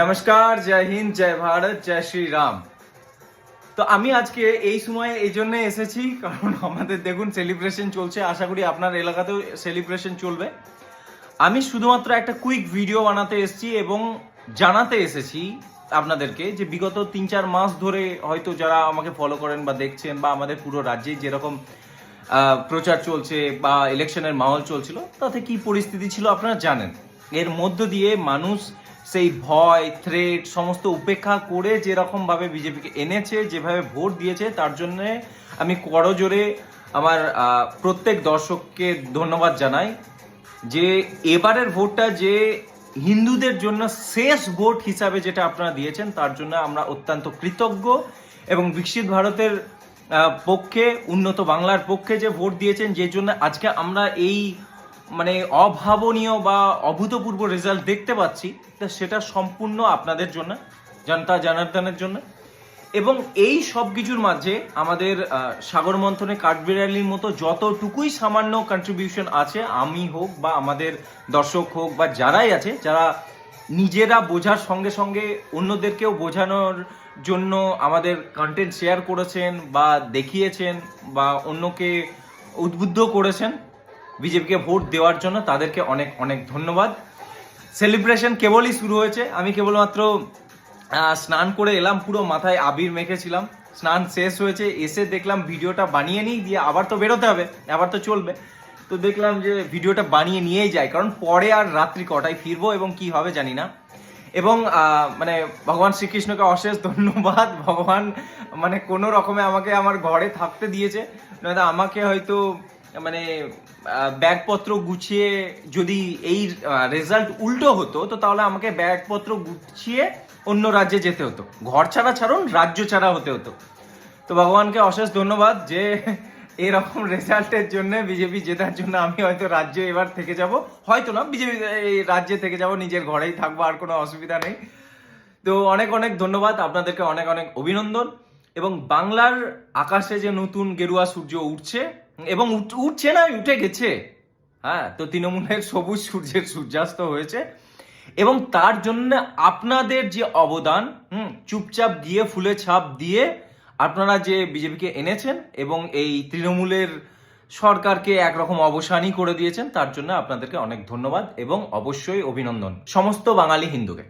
নমস্কার, জয় হিন্দ, জয় ভারত, জয় শ্রীরাম। তো আমি আজকে এই সময়ে এই জন্য এসেছি কারণ আমাদের দেখুন সেলিব্রেশন চলছে। আশা করি আপনার এলাকাতেও সেলিব্রেশন চলবে। আমি শুধুমাত্র একটা কুইক ভিডিও বানাতে এসেছি এবং জানাতে এসেছি আপনাদেরকে যে বিগত 3-4 মাস ধরে হয়তো যারা আমাকে ফলো করেন বা দেখছেন বা আমাদের পুরো রাজ্যে যেরকম প্রচার চলছে বা ইলেকশনের মাহল চলছিল তাতে কি পরিস্থিতি ছিল আপনারা জানেন। এর মধ্য দিয়ে মানুষ সেই ভয় থ্রেট সমস্ত উপেক্ষা করে যেরকম ভাবে বিজেপিকে এনেছে, যেভাবে ভোট দিয়েছে, তার জন্য আমি করজোরে আমার প্রত্যেক দর্শককে ধন্যবাদ জানাই যে এবারের ভোটটা যে হিন্দুদের জন্য শেষ ভোট হিসাবে যেটা আপনারা দিয়েছেন তার জন্য আমরা অত্যন্ত কৃতজ্ঞ। এবং বিকশিত ভারতের পক্ষে, উন্নত বাংলার পক্ষে যে ভোট দিয়েছেন, যে জন্য আজকে আমরা এই মানে অভাবনীয় বা অভূতপূর্ব রেজাল্ট দেখতে পাচ্ছি, তা সেটা সম্পূর্ণ আপনাদের জন্য, জনতা জনার্দনের জন্য। এবং এই সব কিছুর মাঝে আমাদের সাগর মন্থনে কাঠবিড়ালির মতো যতটুকুই সামান্য কন্ট্রিবিউশন আছে, আমি হোক বা আমাদের দর্শক হোক বা যারাই আছে, যারা নিজেরা বোঝার সঙ্গে সঙ্গে অন্যদেরকেও বোঝানোর জন্য আমাদের কন্টেন্ট শেয়ার করেছেন বা দেখিয়েছেন বা অন্যকে উদ্বুদ্ধ করেছেন বিজেপিকে ভোট দেওয়ার জন্য, তাদেরকে অনেক অনেক ধন্যবাদ। সেলিব্রেশন কেবলই শুরু হয়েছে। আমি কেবলমাত্র স্নান করে এলাম, পুরো মাথায় আবির মেখেছিলাম, স্নান শেষ হয়েছে, এসে দেখলাম ভিডিওটা বানিয়ে নিই, দিয়ে আবার তো বেরোতে হবে, আবার তো চলবে। তো দেখলাম যে ভিডিওটা বানিয়ে নিয়েই যাই, কারণ পরে আর রাত্রি কটায় ফিরবো এবং কি হবে জানি না। এবং মানে ভগবান শ্রীকৃষ্ণকে অশেষ ধন্যবাদ। ভগবান মানে কোনো রকমে আমাকে আমার ঘরে থাকতে দিয়েছে, নয়তো আমাকে হয়তো মানে ব্যাগপত্র গুছিয়ে, যদি এই রেজাল্ট উল্টো হতো তো তাহলে আমাকে ব্যাগপত্র গুছিয়ে অন্য রাজ্যে যেতে হতো, ঘর ছাড়া ছাড়ুন রাজ্য ছাড়া হতে হতো। তো ভগবানকে অশেষ ধন্যবাদ যে এরকম রেজাল্টের জন্য, বিজেপি জেতার জন্য আমি হয়তো রাজ্যে এবার থেকে যাব, হয়তো না, বিজেপি এই রাজ্যে থেকে যাব, নিজের ঘরেই থাকবো, আর কোনো অসুবিধা নেই। তো অনেক অনেক ধন্যবাদ, আপনাদেরকে অনেক অনেক অভিনন্দন। এবং বাংলার আকাশে যে নতুন গেরুয়া সূর্য উঠছে, এবং উঠছে না, উঠে গেছে। হ্যাঁ, তো তৃণমূলের সবুজ সূর্যের সূর্যাস্ত হয়েছে এবং তার জন্য আপনাদের যে অবদান, চুপচাপ গিয়ে ফুলে ছাপ দিয়ে আপনারা যে বিজেপিকে এনেছেন এবং এই তৃণমূলের সরকারকে একরকম অবসানই করে দিয়েছেন, তার জন্য আপনাদেরকে অনেক ধন্যবাদ এবং অবশ্যই অভিনন্দন সমস্ত বাঙালি হিন্দুকে।